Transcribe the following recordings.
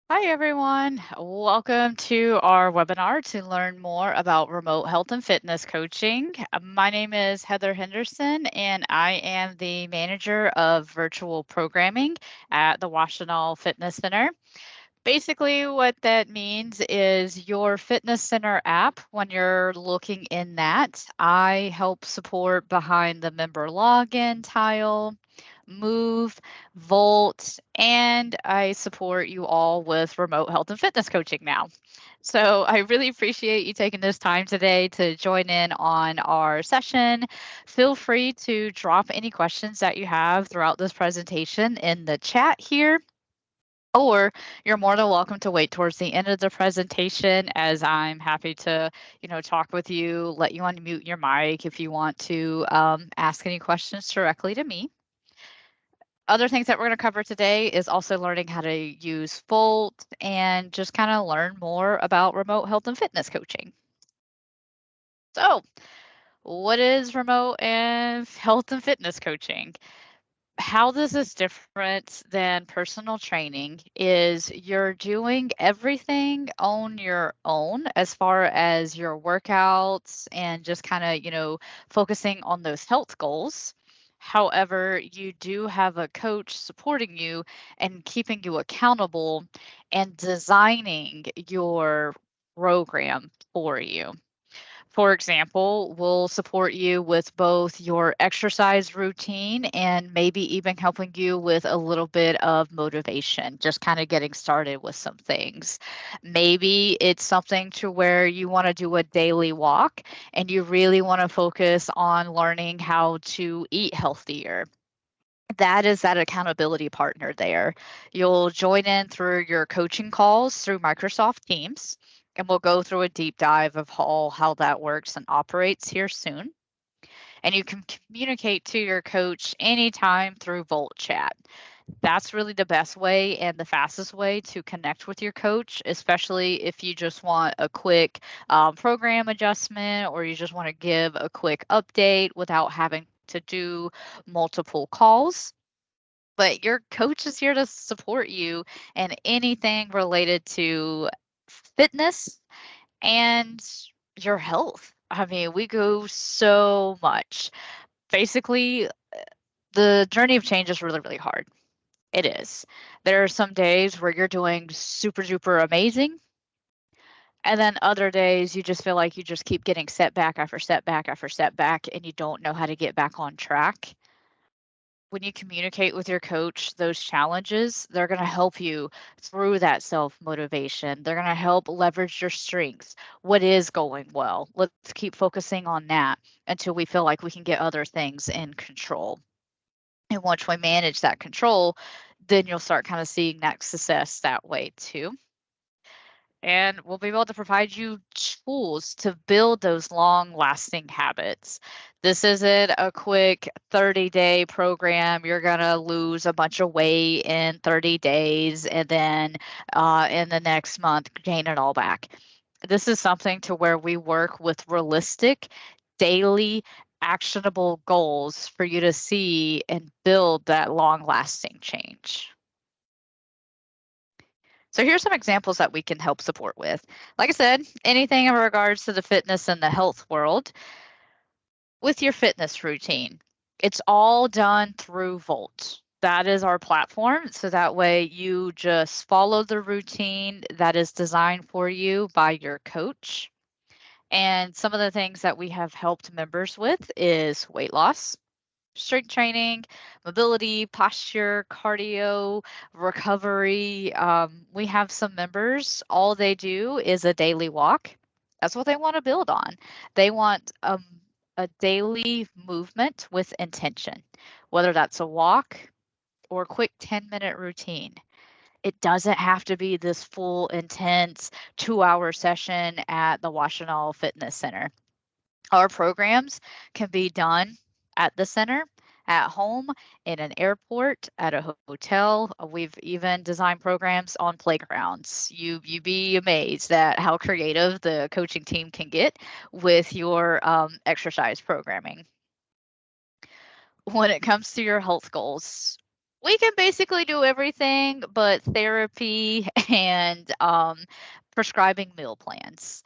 Hi, everyone. Welcome to our webinar to learn more about remote health and fitness coaching. My name is Heather Henderson, and I am the manager of virtual programming at the Washtenaw Fitness Center. Basically, what that means is your fitness center app, when you're looking in that, I help support behind the member login tile, Move, Volt, and I support you all with remote health and fitness coaching now. So I really appreciate you taking this time today to join in on our session. Feel free to drop any questions that you have throughout this presentation in the chat here. Or you're more than welcome to wait towards the end of the presentation as I'm happy to, talk with you, let you unmute your mic if you want to ask any questions directly to me. Other things that we're going to cover today is also learning how to use Volt and just kind of learn more about remote health and fitness coaching. So, what is remote and health and fitness coaching? How this is different than personal training is you're doing everything on your own as far as your workouts and just kind of, focusing on those health goals. However, you do have a coach supporting you and keeping you accountable and designing your program for you. For example, we'll support you with both your exercise routine and maybe even helping you with a little bit of motivation, just kind of getting started with some things. Maybe it's something to where you want to do a daily walk and you really want to focus on learning how to eat healthier. That is that accountability partner there. You'll join in through your coaching calls through Microsoft Teams, and we'll go through a deep dive of how that works and operates here soon. And you can communicate to your coach anytime through Volt Chat. That's really the best way and the fastest way to connect with your coach, especially if you just want a quick program adjustment or you just want to give a quick update without having to do multiple calls. But your coach is here to support you in anything related to fitness and your health. I mean, we go so much. Basically, the journey of change is really, really hard. It is. There are some days where you're doing super duper amazing, and then other days you just feel like you just keep getting setback after setback after setback, and you don't know how to get back on track. When you communicate with your coach those challenges, they're going to help you through that self motivation. They're going to help leverage your strengths. What is going well? Let's keep focusing on that until we feel like we can get other things in control. And once we manage that control, then you'll start kind of seeing that success that way too. And we'll be able to provide you tools to build those long lasting habits. This isn't a quick 30-day program. You're going to lose a bunch of weight in 30 days and then in the next month gain it all back. This is something to where we work with realistic, daily, actionable goals for you to see and build that long lasting change. So here's some examples that we can help support with. Like I said, anything in regards to the fitness and the health world with your fitness routine. It's all done through Volt. That is our platform. So that way you just follow the routine that is designed for you by your coach. And some of the things that we have helped members with is weight loss, strength training, mobility, posture, cardio, recovery. We have some members, all they do is a daily walk. That's what they want to build on. They want a daily movement with intention, whether that's a walk or a quick 10-minute routine. It doesn't have to be this full, intense 2-hour session at the Washtenaw Fitness Center. Our programs can be done at the center, at home, in an airport, at a hotel. We've even designed programs on playgrounds. You be amazed at how creative the coaching team can get with your exercise programming. When it comes to your health goals, We can basically do everything but therapy and prescribing meal plans.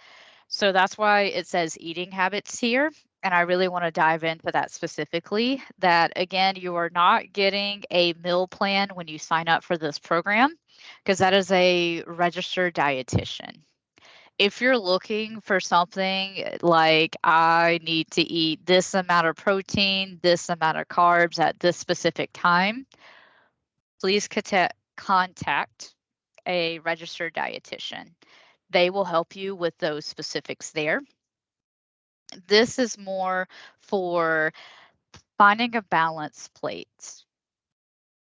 So that's why it says eating habits here. And I really want to dive into that specifically. That again, you are not getting a meal plan when you sign up for this program because that is a registered dietitian. If you're looking for something like I need to eat this amount of protein, this amount of carbs at this specific time, please contact a registered dietitian. They will help you with those specifics there. This is more for finding a balanced plate,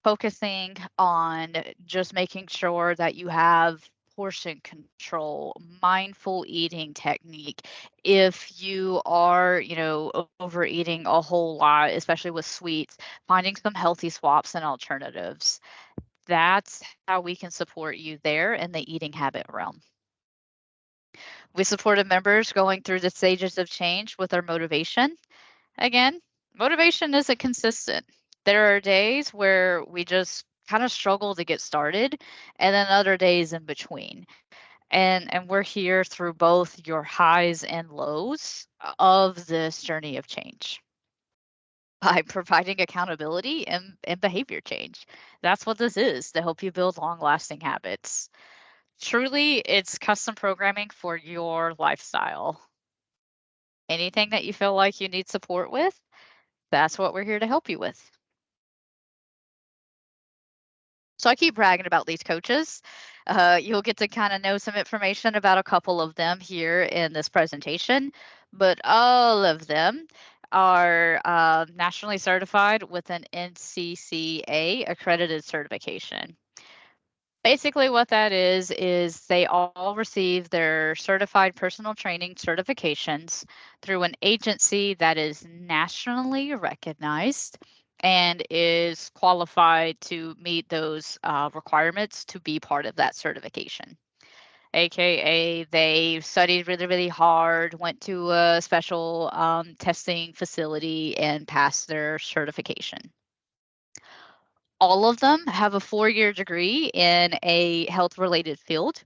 focusing on just making sure that you have portion control, mindful eating technique. If you are, overeating a whole lot, especially with sweets, finding some healthy swaps and alternatives. That's how we can support you there in the eating habit realm. We supported members going through the stages of change with their motivation. Again, motivation isn't consistent. There are days where we just kind of struggle to get started, and then other days in between. And we're here through both your highs and lows of this journey of change by providing accountability and behavior change. That's what this is to help you build long lasting habits. Truly, it's custom programming for your lifestyle. Anything that you feel like you need support with, that's what we're here to help you with. So I keep bragging about these coaches. You'll get to kind of know some information about a couple of them here in this presentation, but all of them are nationally certified with an NCCA accredited certification. Basically, what that is they all receive their certified personal training certifications through an agency that is nationally recognized and is qualified to meet those requirements to be part of that certification. AKA, they studied really, really hard, went to a special testing facility, and passed their certification. All of them have a 4-year degree in a health related field.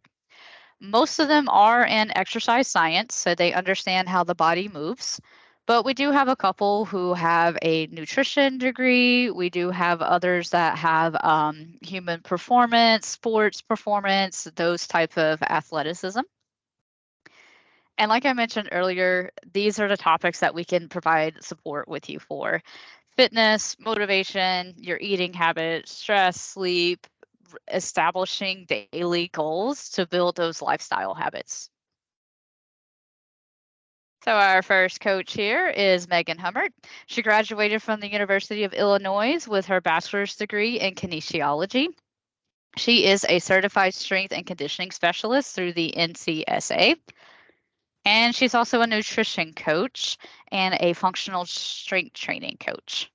Most of them are in exercise science, so they understand how the body moves. But we do have a couple who have a nutrition degree. We do have others that have human performance, sports performance, those type of athleticism. And like I mentioned earlier, these are the topics that we can provide support with you for: fitness, motivation, your eating habits, stress, sleep, establishing daily goals to build those lifestyle habits. So, our first coach here is Megan Hummert. She graduated from the University of Illinois with her bachelor's degree in kinesiology. She is a certified strength and conditioning specialist through the NCSA. And she's also a nutrition coach and a functional strength training coach.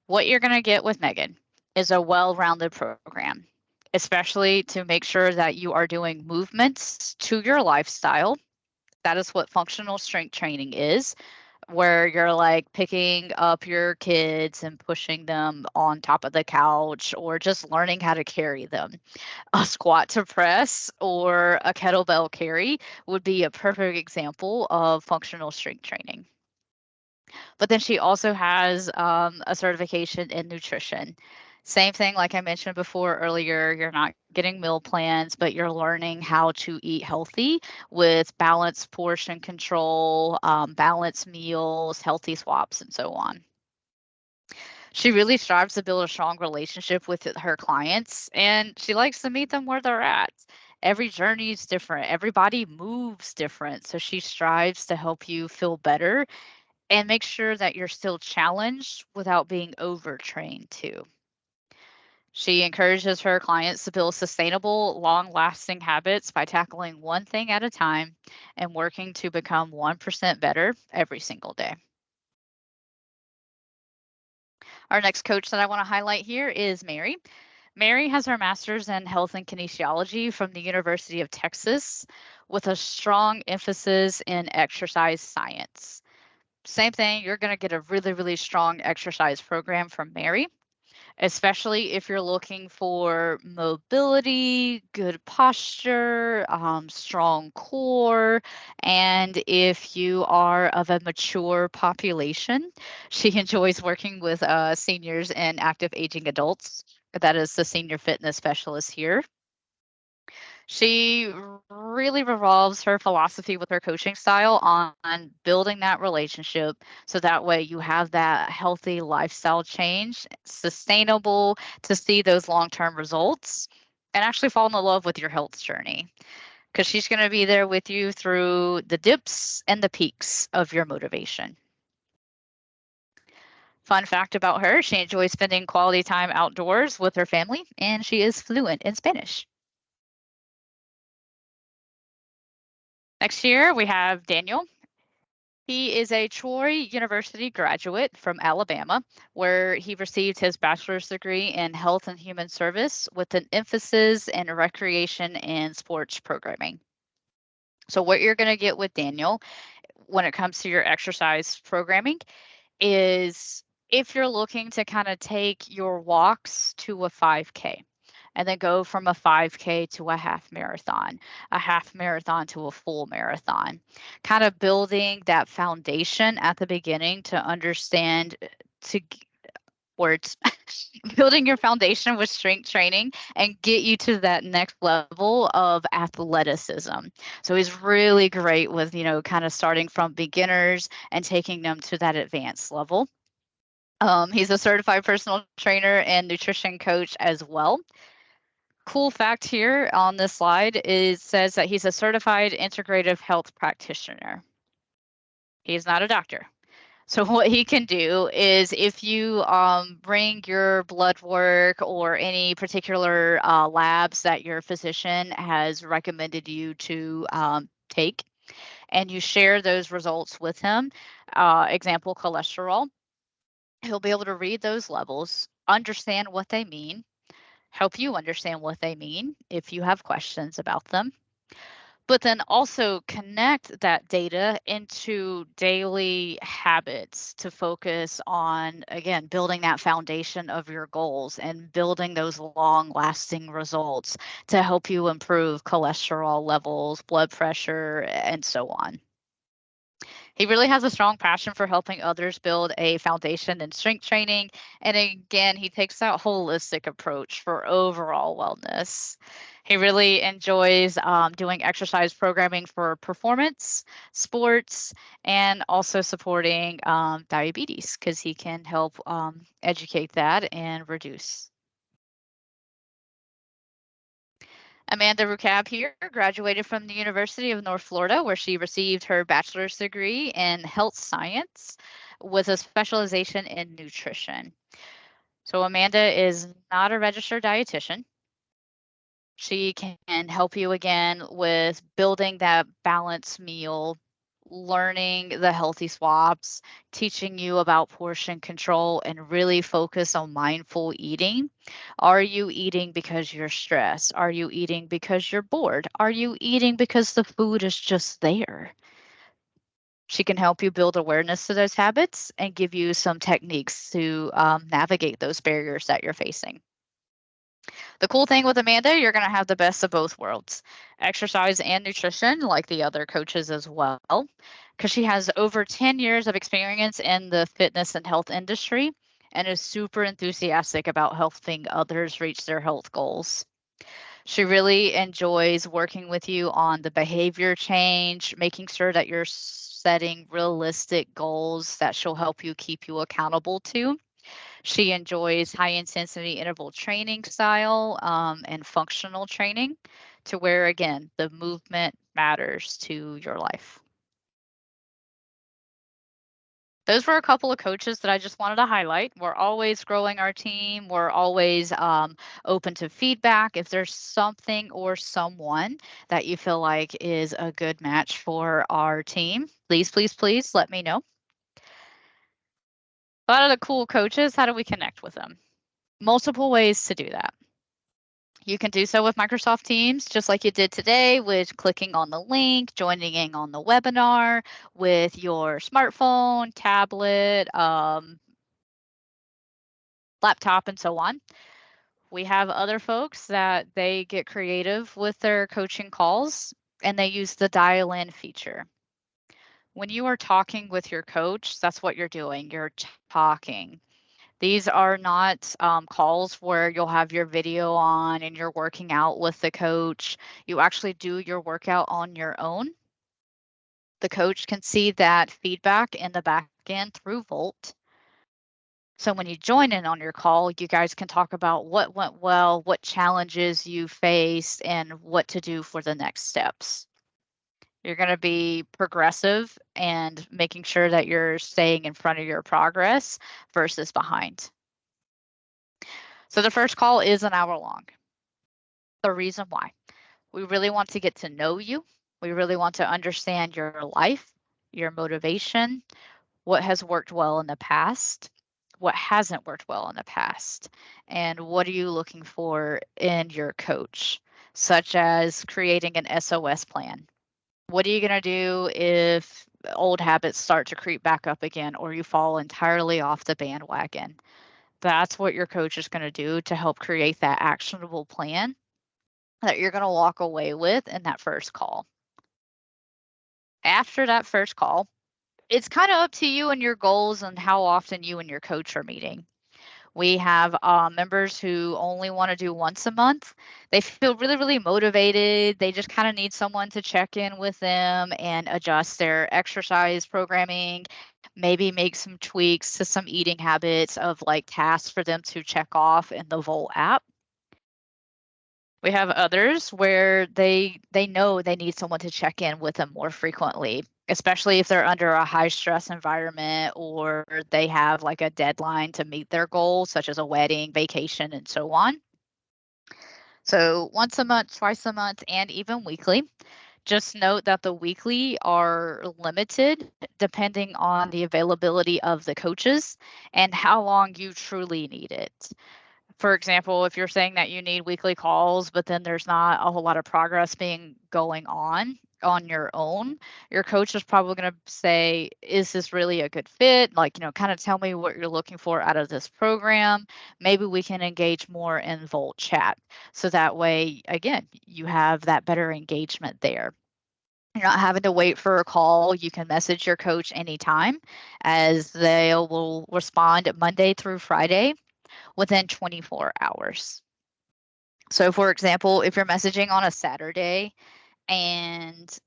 What you're going to get with Megan is a well rounded program, especially to make sure that you are doing movements to your lifestyle. That is what functional strength training is, where you're like picking up your kids and pushing them on top of the couch or just learning how to carry them. A squat to press or a kettlebell carry would be a perfect example of functional strength training. But then she also has a certification in nutrition. Same thing, like I mentioned before earlier, you're not getting meal plans, but you're learning how to eat healthy with balanced portion control, balanced meals, healthy swaps, and so on. She really strives to build a strong relationship with her clients, and she likes to meet them where they're at. Every journey is different. Everybody moves different. So she strives to help you feel better and make sure that you're still challenged without being overtrained too. She encourages her clients to build sustainable, long lasting habits by tackling one thing at a time and working to become 1% better every single day. Our next coach that I want to highlight here is Mary. Mary has her master's in health and kinesiology from the University of Texas with a strong emphasis in exercise science. Same thing, you're going to get a really, really strong exercise program from Mary. especially if you're looking for mobility, good posture, strong core, and if you are of a mature population. She enjoys working with seniors and active aging adults. That is the senior fitness specialist here. She really revolves her philosophy with her coaching style on building that relationship so that way you have that healthy lifestyle change, sustainable to see those long-term results and actually fall in love with your health journey because she's going to be there with you through the dips and the peaks of your motivation. Fun fact about her, she enjoys spending quality time outdoors with her family and she is fluent in Spanish. Next year, we have Daniel. He is a Troy University graduate from Alabama, where he received his bachelor's degree in health and human service with an emphasis in recreation and sports programming. So, what you're going to get with Daniel when it comes to your exercise programming is if you're looking to kind of take your walks to a 5K and then go from a 5K to a half marathon to a full marathon, kind of building that foundation at the beginning to understand to words building your foundation with strength training and get you to that next level of athleticism. So he's really great with, kind of starting from beginners and taking them to that advanced level. He's a certified personal trainer and nutrition coach as well. Cool fact here on this slide is says that he's a certified integrative health practitioner. He's not a doctor. So what he can do is if you bring your blood work or any particular labs that your physician has recommended you to take, and you share those results with him, example, cholesterol, he'll be able to read those levels, understand what they mean, help you understand what they mean if you have questions about them, but then also connect that data into daily habits to focus on, again, building that foundation of your goals and building those long lasting results to help you improve cholesterol levels, blood pressure, and so on. He really has a strong passion for helping others build a foundation in strength training. And again, he takes that holistic approach for overall wellness. He really enjoys doing exercise programming for performance, sports, and also supporting diabetes because he can help educate that and reduce. Amanda Rucab here graduated from the University of North Florida, where she received her bachelor's degree in health science with a specialization in nutrition. So, Amanda is not a registered dietitian. She can help you again with building that balanced meal, learning the healthy swaps, teaching you about portion control, and really focus on mindful eating. Are you eating because you're stressed? Are you eating because you're bored? Are you eating because the food is just there? She can help you build awareness to those habits and give you some techniques to navigate those barriers that you're facing. The cool thing with Amanda, you're going to have the best of both worlds, exercise and nutrition, like the other coaches as well, because she has over 10 years of experience in the fitness and health industry and is super enthusiastic about helping others reach their health goals. She really enjoys working with you on the behavior change, making sure that you're setting realistic goals that she'll help you keep you accountable to. She enjoys high intensity interval training style and functional training to where, again, the movement matters to your life. Those were a couple of coaches that I just wanted to highlight. We're always growing our team. We're always open to feedback. If there's something or someone that you feel like is a good match for our team, please, please, please let me know. A lot of the cool coaches, how do we connect with them? Multiple ways to do that. You can do so with Microsoft Teams, just like you did today with clicking on the link, joining in on the webinar with your smartphone, tablet, laptop, and so on. We have other folks that they get creative with their coaching calls and they use the dial in feature. When you are talking with your coach, that's what you're doing. You're talking. These are not calls where you'll have your video on and you're working out with the coach. You actually do your workout on your own. The coach can see that feedback in the back end through Volt. So when you join in on your call, you guys can talk about what went well, what challenges you faced, and what to do for the next steps. You're going to be progressive and making sure that you're staying in front of your progress versus behind. So the first call is an hour long. The reason why: we really want to get to know you. We really want to understand your life, your motivation, what has worked well in the past, what hasn't worked well in the past, and what are you looking for in your coach, such as creating an SOS plan. What are you going to do if old habits start to creep back up again or you fall entirely off the bandwagon? That's what your coach is going to do to help create that actionable plan that you're going to walk away with in that first call. After that first call, it's kind of up to you and your goals and how often you and your coach are meeting. We have members who only want to do once a month. They feel really, really motivated. They just kind of need someone to check in with them and adjust their exercise programming, maybe make some tweaks to some eating habits of like tasks for them to check off in the Volt app. We have others where they know they need someone to check in with them more frequently, especially if they're under a high stress environment or they have like a deadline to meet their goals, such as a wedding, vacation, and so on. So once a month, twice a month, and even weekly. Just note that the weekly are limited depending on the availability of the coaches and how long you truly need it. For example, if you're saying that you need weekly calls, but then there's not a whole lot of progress being going on your own, your coach is probably going to say, is this really a good fit? Like, kind of tell me what you're looking for out of this program. Maybe we can engage more in Volt chat. So that way, again, you have that better engagement there. You're not having to wait for a call. You can message your coach anytime as they will respond Monday through Friday within 24 hours. So, for example, if you're messaging on a Saturday and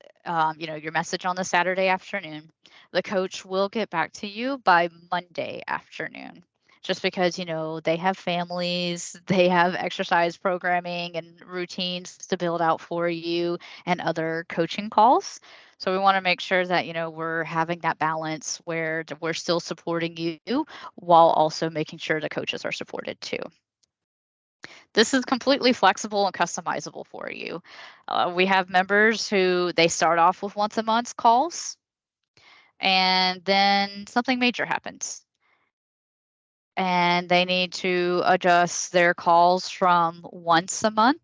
your message on the Saturday afternoon, the coach will get back to you by Monday afternoon. Just because, they have families, they have exercise programming and routines to build out for you and other coaching calls. So we want to make sure that, we're having that balance where we're still supporting you while also making sure the coaches are supported too. This is completely flexible and customizable for you. We have members who they start off with once a month calls, and then something major happens. And they need to adjust their calls from once a month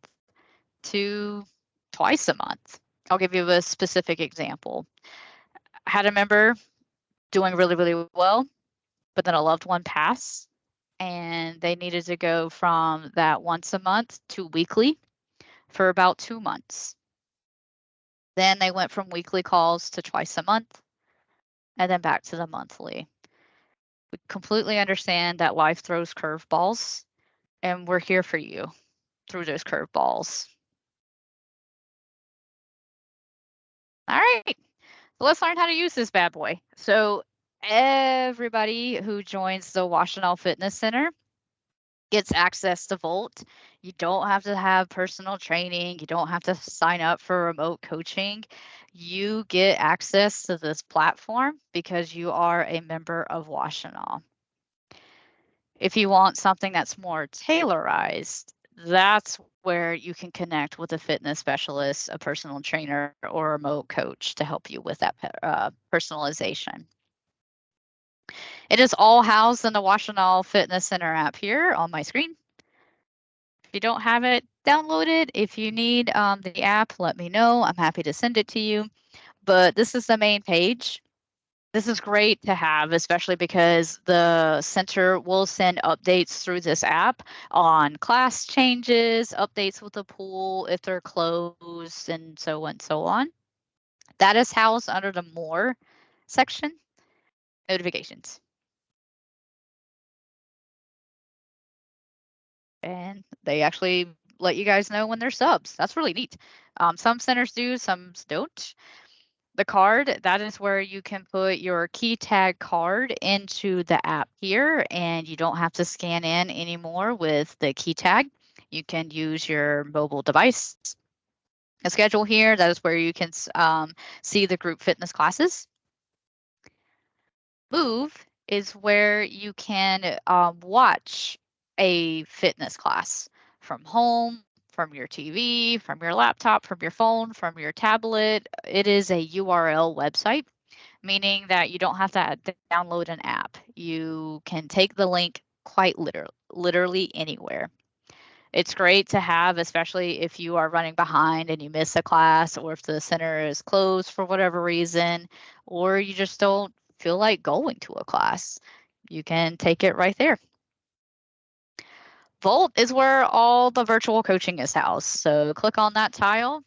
to twice a month. I'll give you a specific example. I had a member doing really, really well, but then a loved one passed, and they needed to go from that once a month to weekly for about 2 months. Then they went from weekly calls to twice a month and then back to the monthly. We completely understand that life throws curveballs, and we're here for you through those curveballs. All right, so let's learn how to use this bad boy. So everybody who joins the Washtenaw Fitness Center gets access to Volt. You don't have to have personal training. You don't have to sign up for remote coaching. You get access to this platform because you are a member of Washtenaw. If you want something that's more tailorized, that's where you can connect with a fitness specialist, a personal trainer, or a remote coach to help you with that personalization. It is all housed in the Washtenaw Fitness Center app here on my screen. If you don't have it, download it. If you need the app, let me know. I'm happy to send it to you. But this is the main page. This is great to have, especially because the center will send updates through this app on class changes, updates with the pool if they're closed, and so on and so on. That is housed under the More section, notifications. And they actually let you guys know when they're subs. That's really neat. Some centers do, some don't. The card, that is where you can put your key tag card into the app here, and you don't have to scan in anymore with the key tag. You can use your mobile device. A schedule here, that is where you can see the group fitness classes. Move is where you can watch a fitness class from home, from your TV, from your laptop, from your phone, from your tablet. It is a URL website, meaning that you don't have to download an app. You can take the link quite literally anywhere. It's great to have, especially if you are running behind and you miss a class, or if the center is closed for whatever reason, or you just don't feel like going to a class. You can take it right there. Volt is where all the virtual coaching is housed. So click on that tile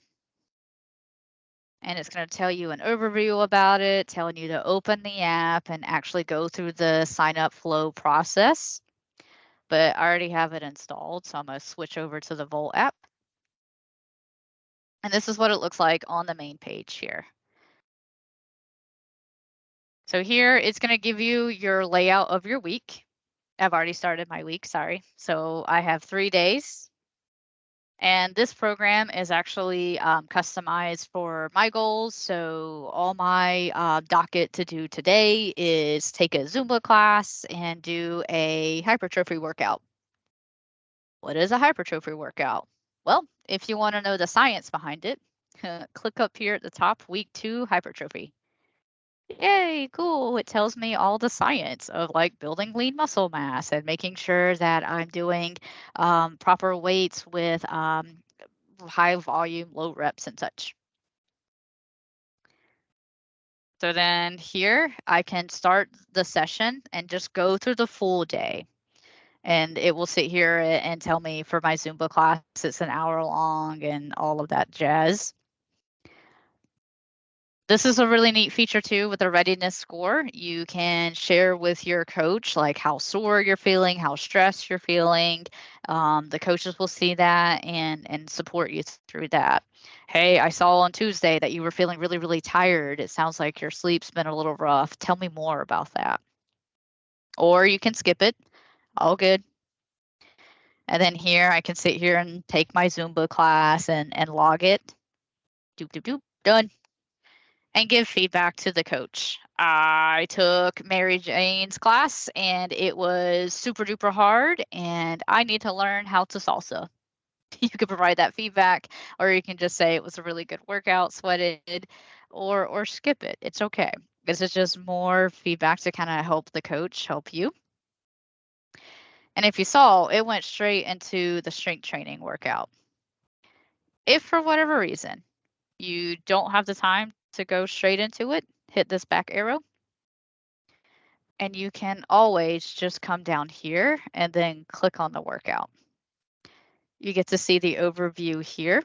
and it's going to tell you an overview about it, telling you to open the app and actually go through the sign up flow process. But I already have it installed, so I'm going to switch over to the Volt app. And this is what it looks like on the main page here. So here it's going to give you your layout of your week. I've already started my week, sorry. So I have 3 days. And this program is actually customized for my goals. So all my docket to do today is take a Zumba class and do a hypertrophy workout. What is a hypertrophy workout? Well, if you want to know the science behind it, click up here at the top, week 2 hypertrophy. Yay, cool. It tells me all the science of like building lean muscle mass and making sure that I'm doing proper weights with high volume, low reps and such. So then here I can start the session and just go through the full day. And it will sit here and tell me for my Zumba class, it's an hour long and all of that jazz. This is a really neat feature too with a readiness score. You can share with your coach like how sore you're feeling, how stressed you're feeling. The coaches will see that and support you through that. Hey, I saw on Tuesday that you were feeling really, really tired. It sounds like your sleep's been a little rough. Tell me more about that. Or you can skip it. All good. And then here I can sit here and take my Zumba class and log it. Doop, doop, doop. Done. And give feedback to the coach. I took Mary Jane's class and it was super duper hard and I need to learn how to salsa. You can provide that feedback, or you can just say it was a really good workout, sweated, or skip it. It's okay. This is just more feedback to kind of help the coach help you. And if you saw, it went straight into the strength training workout. If for whatever reason you don't have the time to go straight into it, hit this back arrow. And you can always just come down here and then click on the workout. You get to see the overview here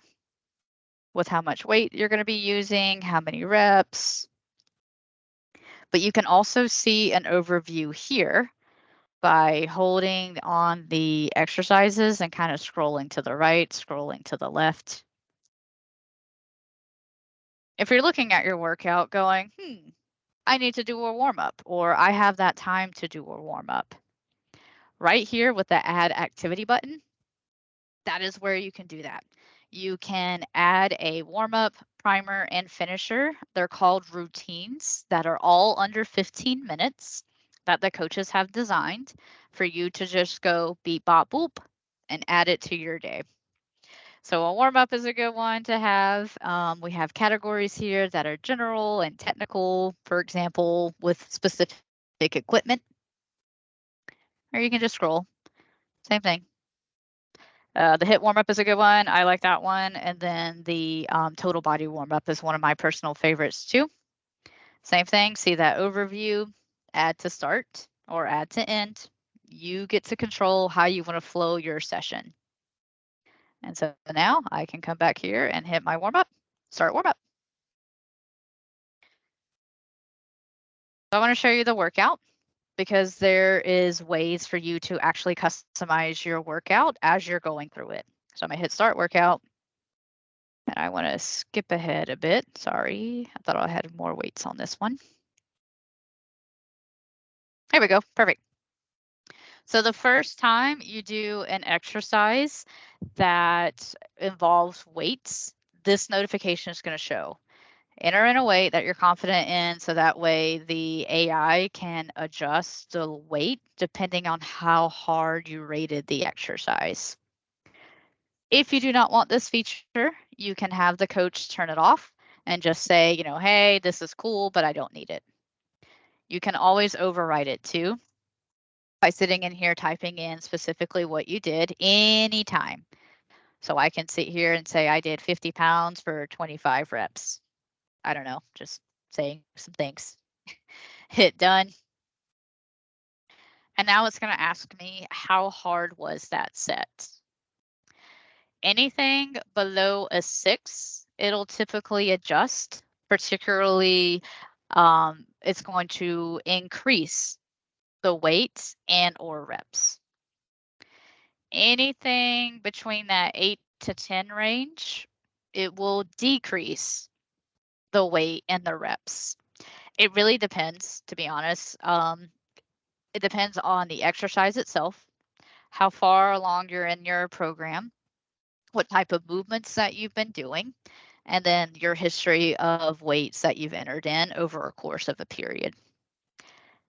with how much weight you're going to be using, how many reps. But you can also see an overview here by holding on the exercises and kind of scrolling to the right, scrolling to the left. If you're looking at your workout going, I need to do a warm up, or I have that time to do a warm up. Right here with the add activity button, that is where you can do that. You can add a warm up, primer, and finisher. They're called routines that are all under 15 minutes that the coaches have designed for you to just go beep, bop, boop and add it to your day. So a warm up is a good one to have. We have categories here that are general and technical, for example, with specific equipment, or you can just scroll. Same thing. The HIIT warm up is a good one. I like that one. And then the total body warm up is one of my personal favorites too. Same thing, see that overview, add to start or add to end. You get to control how you want to flow your session. And so now I can come back here and hit my warm up, start warm up. So I want to show you the workout because there is ways for you to actually customize your workout as you're going through it. So I'm gonna hit start workout and I want to skip ahead a bit. Sorry, I thought I had more weights on this one. There we go, perfect. So the first time you do an exercise that involves weights, this notification is going to show. Enter in a weight that you're confident in so that way the AI can adjust the weight depending on how hard you rated the exercise. If you do not want this feature, you can have the coach turn it off and just say, hey, this is cool, but I don't need it. You can always override it too by sitting in here typing in specifically what you did anytime. So I can sit here and say I did 50 pounds for 25 reps. I don't know, just saying some things. Hit done. And now it's going to ask me how hard was that set. Anything below a 6, it'll typically adjust, particularly it's going to increase the weight and or reps. Anything between that 8 to 10 range, it will decrease the weight and the reps. It really depends, to be honest. It depends on the exercise itself, how far along you're in your program, what type of movements that you've been doing, and then your history of weights that you've entered in over a course of a period.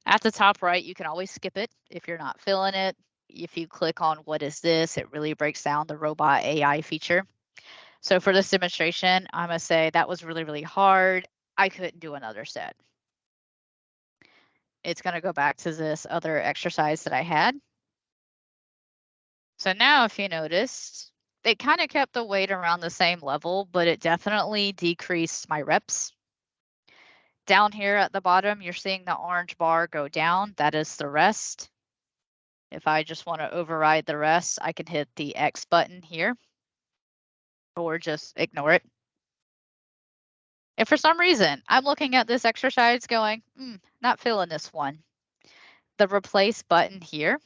At the top right, you can always skip it if you're not feeling it. If you click on what is this, it really breaks down the robot AI feature. So for this demonstration, I'm going to say that was really, really hard. I couldn't do another set. It's going to go back to this other exercise that I had. So now if you noticed, it kind of kept the weight around the same level, but it definitely decreased my reps. Down here at the bottom, you're seeing the orange bar go down. That is the rest. If I just want to override the rest, I can hit the X button here or just ignore it. If for some reason I'm looking at this exercise going, not feeling this one, the replace button here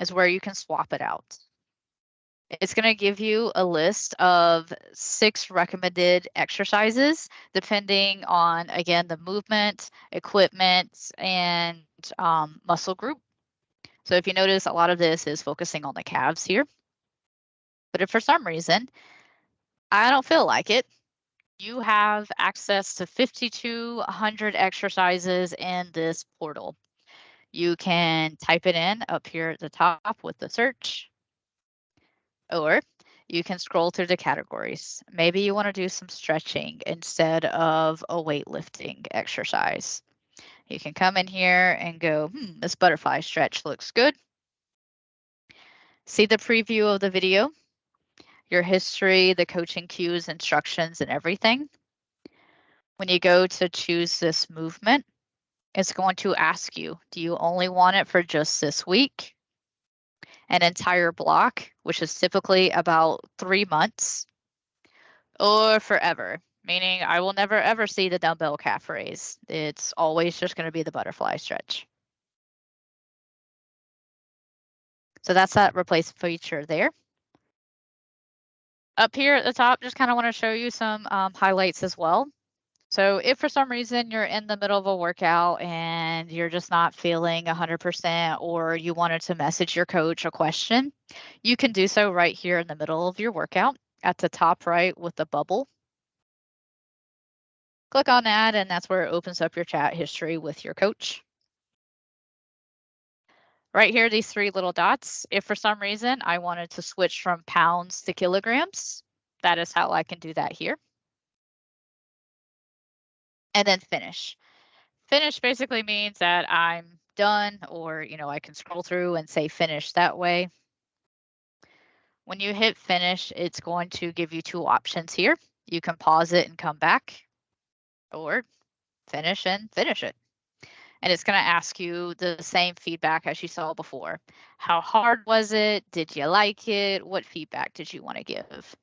is where you can swap it out. It's going to give you a list of 6 recommended exercises depending on, again, the movement, equipment, and muscle group. So if you notice, a lot of this is focusing on the calves here. But if for some reason I don't feel like it, you have access to 5,200 exercises in this portal. You can type it in up here at the top with the search, or you can scroll through the categories. Maybe you want to do some stretching instead of a weightlifting exercise. You can come in here and go, this butterfly stretch looks good. See the preview of the video, your history, the coaching cues, instructions, and everything. When you go to choose this movement, it's going to ask you, do you only want it for just this week? An entire block, which is typically about 3 months, or forever, meaning I will never ever see the dumbbell calf raise. It's always just going to be the butterfly stretch. So that's that replace feature there. Up here at the top, just kind of want to show you some highlights as well. So if for some reason you're in the middle of a workout and you're just not feeling 100%, or you wanted to message your coach a question, you can do so right here in the middle of your workout at the top right with the bubble. Click on that, and that's where it opens up your chat history with your coach. Right here, these 3 little dots, if for some reason I wanted to switch from pounds to kilograms, that is how I can do that here. And then finish. Finish basically means that I'm done, or, I can scroll through and say finish that way. When you hit finish, it's going to give you 2 options here. You can pause it and come back, or finish and finish it. And it's going to ask you the same feedback as you saw before. How hard was it? Did you like it? What feedback did you want to give?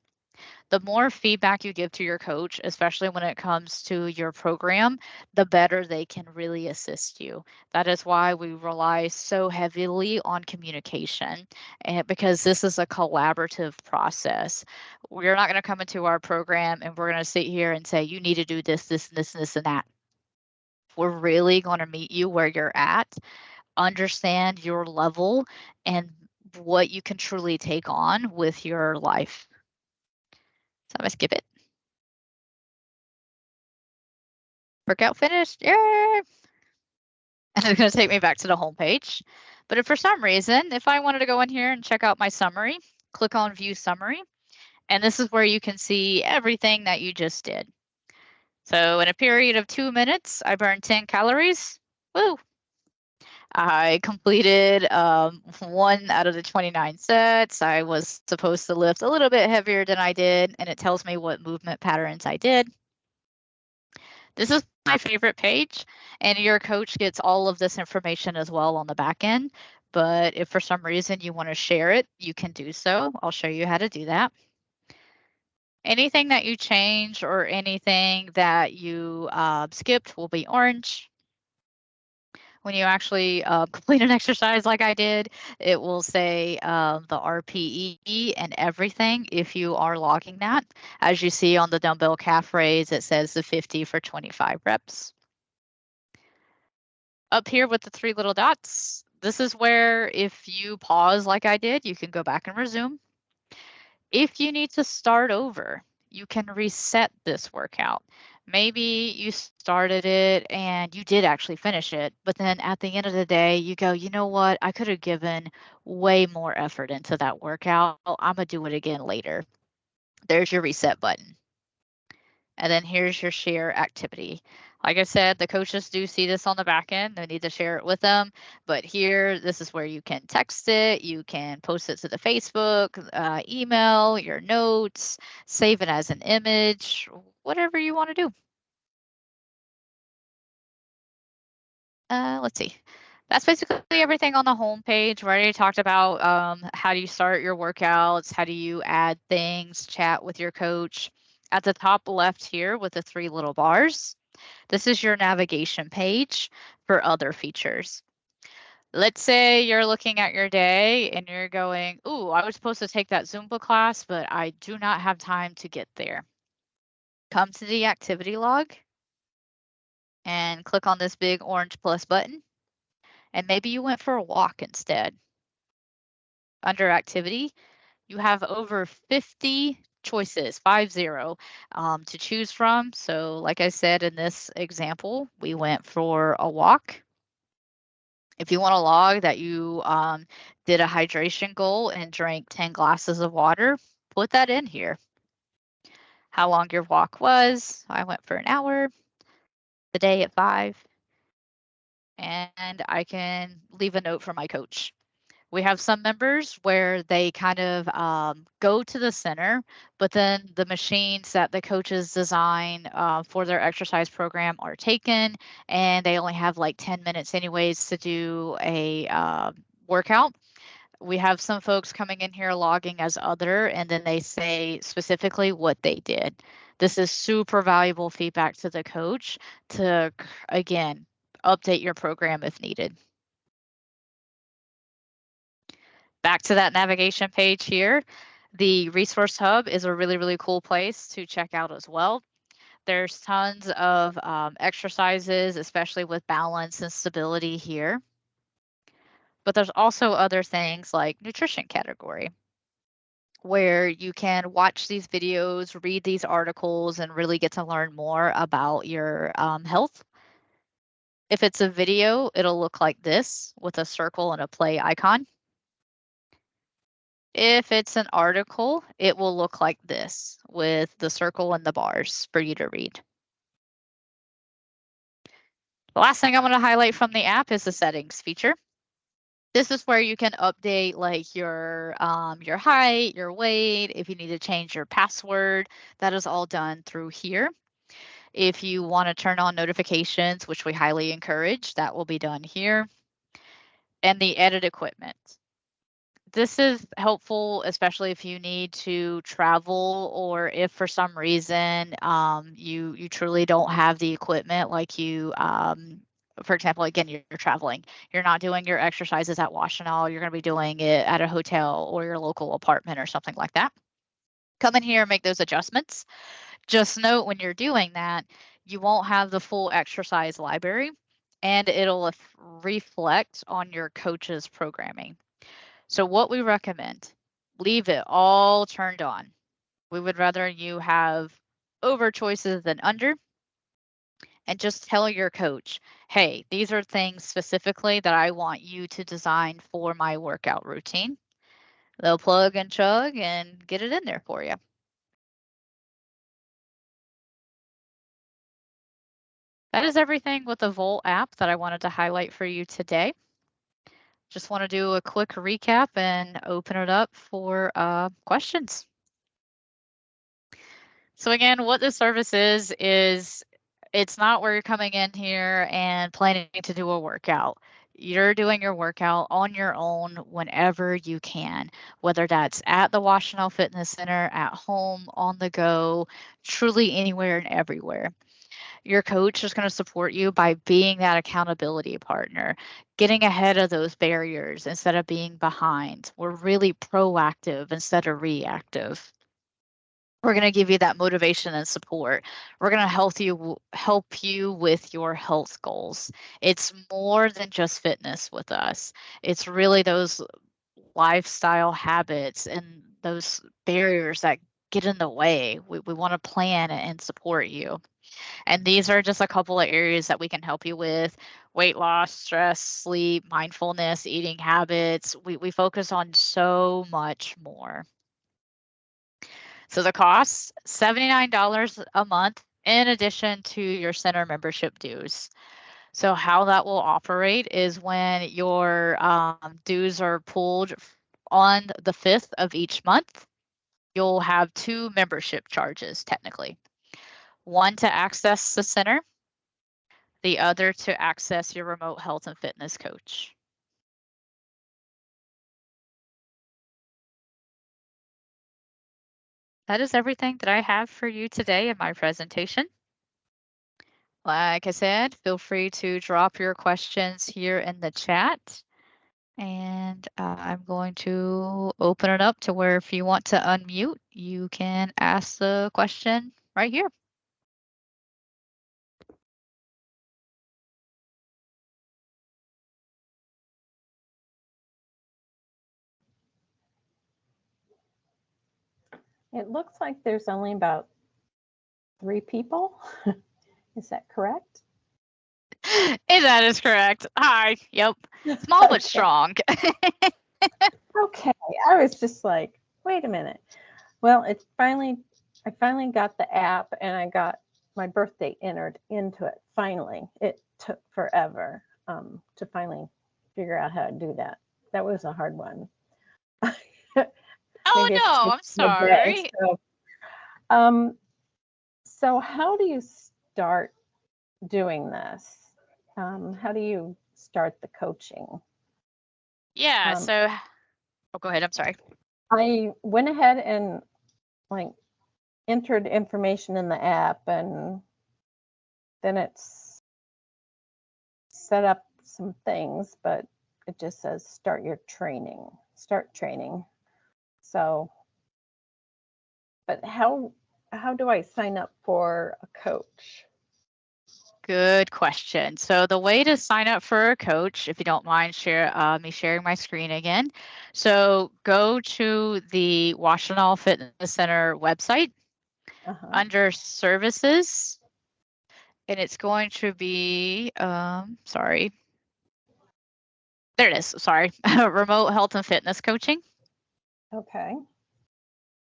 The more feedback you give to your coach, especially when it comes to your program, the better they can really assist you. That is why we rely so heavily on communication, and because this is a collaborative process. We're not going to come into our program and we're going to sit here and say, you need to do this, this, and this, and this, and that. We're really going to meet you where you're at, understand your level, and what you can truly take on with your life. So I'm going to skip it. Workout finished. Yay! And it's going to take me back to the home page. But if for some reason, if I wanted to go in here and check out my summary, click on View Summary. And this is where you can see everything that you just did. So in a period of 2 minutes, I burned 10 calories. Woo! I completed 1 out of the 29 sets. I was supposed to lift a little bit heavier than I did, and it tells me what movement patterns I did. This is my favorite page, and your coach gets all of this information as well on the back end. But if for some reason you want to share it, you can do so. I'll show you how to do that. Anything that you change or anything that you skipped will be orange. When you actually complete an exercise like I did, it will say the RPE and everything if you are logging that. As you see on the dumbbell calf raise, it says the 50 for 25 reps. Up here with the 3 little dots, this is where if you pause like I did, you can go back and resume. If you need to start over, you can reset this workout. Maybe you started it and you did actually finish it, but then at the end of the day, you go, you know what? I could have given way more effort into that workout. I'm going to do it again later. There's your reset button. And then here's your share activity. Like I said, the coaches do see this on the back end. They need to share it with them. But here, this is where you can text it. You can post it to the Facebook, email, your notes, save it as an image, whatever you want to do. Let's see. That's basically everything on the home page. We already talked about how do you start your workouts, how do you add things, chat with your coach. At the top left here with the 3 little bars, this is your navigation page for other features. Let's say you're looking at your day and you're going, ooh, I was supposed to take that Zumba class, but I do not have time to get there. Come to the activity log and click on this big orange plus button. And maybe you went for a walk instead. Under activity, you have over 50 choices, 50, to choose from. So like I said, in this example, we went for a walk. If you want to log that you did a hydration goal and drank 10 glasses of water, put that in here. How long your walk was. I went for an hour, the day at 5, and I can leave a note for my coach. We have some members where they kind of go to the center, but then the machines that the coaches design for their exercise program are taken, and they only have like 10 minutes anyways to do a workout. We have some folks coming in here logging as other, and then they say specifically what they did. This is super valuable feedback to the coach to, again, update your program if needed. Back to that navigation page here. The resource hub is a really, really cool place to check out as well. There's tons of exercises, especially with balance and stability here. But there's also other things like nutrition category, where you can watch these videos, read these articles, and really get to learn more about your health. If it's a video, it'll look like this with a circle and a play icon. If it's an article, it will look like this with the circle and the bars for you to read. The last thing I want to highlight from the app is the settings feature. This is where you can update like your height, your weight, if you need to change your password. That is all done through here. If you want to turn on notifications, which we highly encourage, that will be done here. And the edit equipment. This is helpful, especially if you need to travel or if for some reason you truly don't have the equipment, like for example, again, you're traveling, you're not doing your exercises at Washtenaw, you're going to be doing it at a hotel or your local apartment or something like that. Come in here and make those adjustments. Just note when you're doing that, you won't have the full exercise library and it'll reflect on your coach's programming. So what we recommend, leave it all turned on. We would rather you have over choices than under, and just tell your coach, hey, these are things specifically that I want you to design for my workout routine. They'll plug and chug and get it in there for you. That is everything with the Volt app that I wanted to highlight for you today. Just want to do a quick recap and open it up for questions. So again, what this service is it's not where you're coming in here and planning to do a workout. You're doing your workout on your own whenever you can, whether that's at the Washtenaw Fitness Center, at home, on the go, truly anywhere and everywhere. Your coach is going to support you by being that accountability partner, getting ahead of those barriers instead of being behind. We're really proactive instead of reactive. We're going to give you that motivation and support. We're going to help you with your health goals. It's more than just fitness with us. It's really those lifestyle habits and those barriers that get in the way. We want to plan and support you. And these are just a couple of areas that we can help you with: weight loss, stress, sleep, mindfulness, eating habits. We focus on so much more. So the cost, $79 a month in addition to your center membership dues. So how that will operate is when your dues are pulled on the 5th of each month, you'll have two membership charges technically. One to access the center, the other to access your remote health and fitness coach. That is everything that I have for you today in my presentation. Like I said, feel free to drop your questions here in the chat. And I'm going to open it up to where if you want to unmute, you can ask the question right here. It looks like there's only about 3 people. Is that correct? That is correct. Hi. Yep. Small but strong. Okay. I was just like, wait a minute. Well, I finally got the app and I got my birthday entered into it. Finally, it took forever to finally figure out how to do that. That was a hard one. Oh no, I'm sorry. So how do you start doing this? How do you start the coaching? Yeah, oh, go ahead. I'm sorry. I went ahead and like entered information in the app, and then it's set up some things, but it just says start training. So, but how do I sign up for a coach? Good question. So the way to sign up for a coach, if you don't mind me sharing my screen again. So go to the Washtenaw Fitness Center website under services, and it's going to be, sorry. There it is. Sorry. Remote health and fitness coaching. Okay.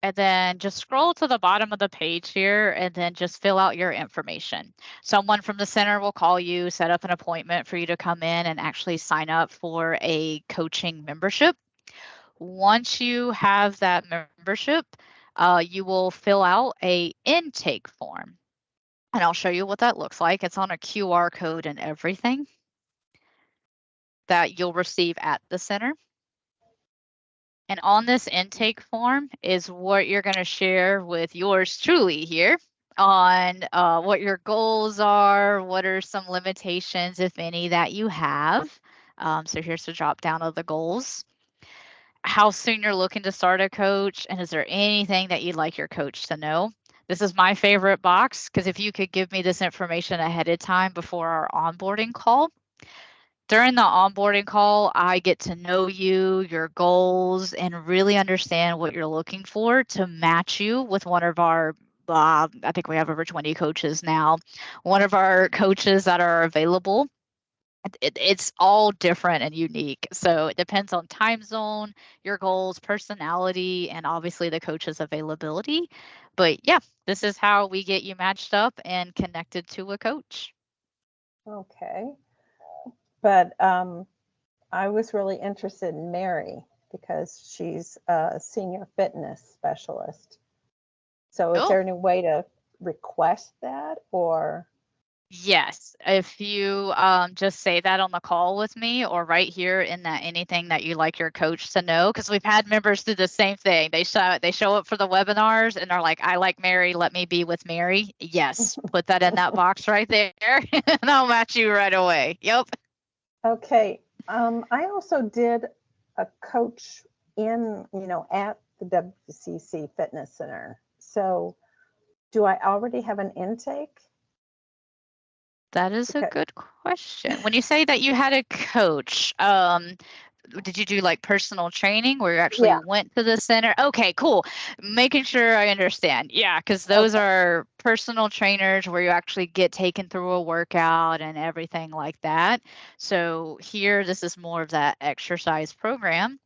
And then just scroll to the bottom of the page here and then just fill out your information. Someone from the center will call you, set up an appointment for you to come in and actually sign up for a coaching membership. Once you have that membership, you will fill out a intake form. And I'll show you what that looks like. It's on a QR code and everything that you'll receive at the center. And on this intake form is what you're going to share with yours truly here on what your goals are, what are some limitations, if any, that you have. So here's the drop down of the goals, how soon you're looking to start a coach, and is there anything that you'd like your coach to know? This is my favorite box because if you could give me this information ahead of time before our onboarding call, during the onboarding call, I get to know you, your goals, and really understand what you're looking for to match you with one of our, I think we have over 20 coaches now, one of our coaches that are available. It's all different and unique. So it depends on time zone, your goals, personality, and obviously the coach's availability. But yeah, this is how we get you matched up and connected to a coach. Okay. But I was really interested in Mary because she's a senior fitness specialist. So is Cool. there any way to request that or? Yes, if you just say that on the call with me or right here in that anything that you like your coach to know, because we've had members do the same thing. They show up for the webinars and are like, I like Mary, let me be with Mary. Yes, put that in that box right there and I'll match you right away. Yep. Okay. I also did a coach in, at the WCC Fitness Center. So do I already have an intake? That is a Okay. good question. When you say that you had a coach, did you do like personal training where you actually Yeah. went to the center? Okay, cool. Making sure I understand. Yeah, because those Okay. are personal trainers where you actually get taken through a workout and everything like that. So here, this is more of that exercise program.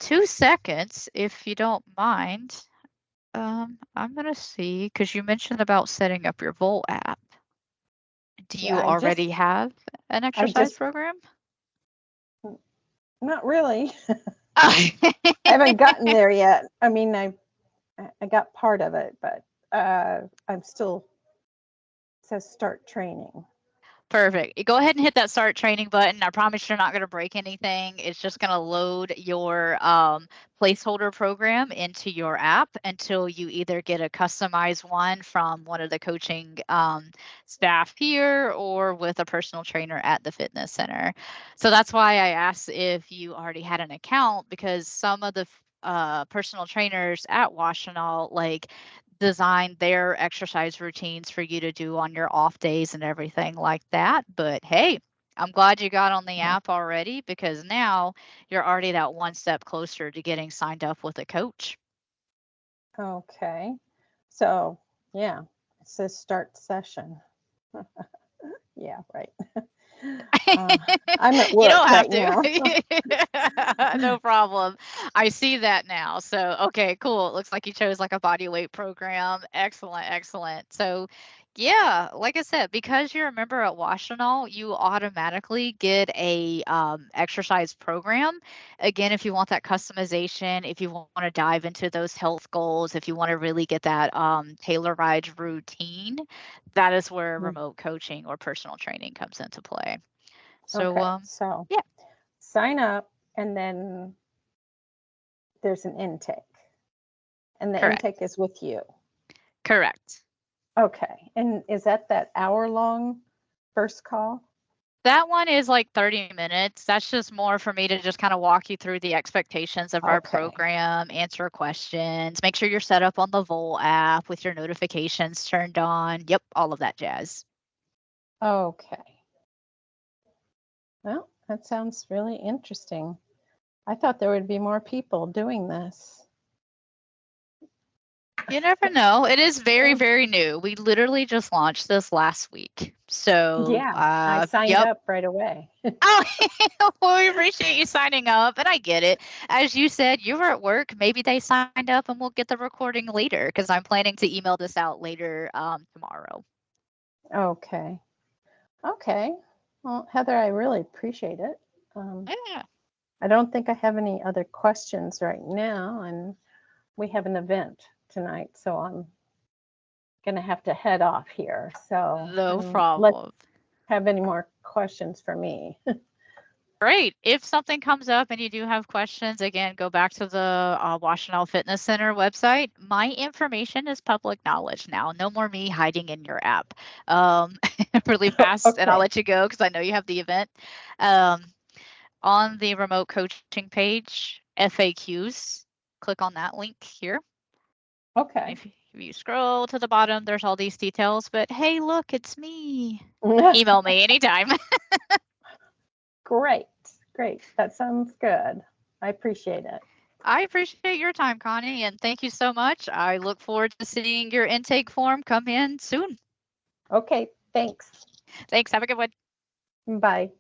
2 seconds, if you don't mind. I'm gonna see because you mentioned about setting up your Volt app. Do Yeah, you already have an I exercise just, program? not really. I haven't gotten there yet. I mean, I got part of it, but I'm still, it says start training. Perfect. You go ahead and hit that start training button. I promise you're not going to break anything. It's just going to load your placeholder program into your app until you either get a customized one from one of the coaching staff here or with a personal trainer at the fitness center. So that's why I asked if you already had an account, because some of the personal trainers at Washtenaw, like, design their exercise routines for you to do on your off days and everything like that. But hey, I'm glad you got on the app already because now you're already that one step closer to getting signed up with a coach. Okay. So, yeah, it says start session. Yeah, right. I'm at You work don't have right now. to. No problem. I see that now. So, okay, cool. It looks like you chose like a body weight program. Excellent, excellent. So, yeah, like I said, because you're a member at Washtenaw, you automatically get a exercise program. Again, if you want that customization, if you want to dive into those health goals, if you want to really get that tailorized routine, that is where remote coaching or personal training comes into play. So, Okay, so yeah, sign up and then there's an intake. And the correct. intake is with you. Correct. Okay. And is that hour long first call? That one is like 30 minutes. That's just more for me to just kind of walk you through the expectations of our Okay. program, answer questions, make sure you're set up on the Volt app with your notifications turned on. Yep, all of that jazz. Okay. Well, that sounds really interesting. I thought there would be more people doing this. You never know. It is very, very new. We literally just launched this last week. So, Yeah, I signed yep. up right away. Oh, well, we appreciate you signing up, and I get it. As you said, you were at work. Maybe they signed up, and we'll get the recording later because I'm planning to email this out later tomorrow. Okay. Okay. Well, Heather, I really appreciate it. Yeah. I don't think I have any other questions right now, and we have an event tonight, so I'm gonna have to head off here. So No let's problem. have any more questions for me. Great. If something comes up and you do have questions, again, go back to the Washtenaw Fitness Center website. My information is public knowledge now. No more me hiding in your app. Really fast, and I'll Okay. let you go because I know you have the event. On the remote coaching page, FAQs, click on that link here. Okay. If you scroll to the bottom, there's all these details, but hey, look, it's me. Email me anytime. Great. That sounds good. I appreciate it. I appreciate your time, Connie, and thank you so much. I look forward to seeing your intake form come in soon. Okay. Thanks. Thanks. Have a good one. Bye.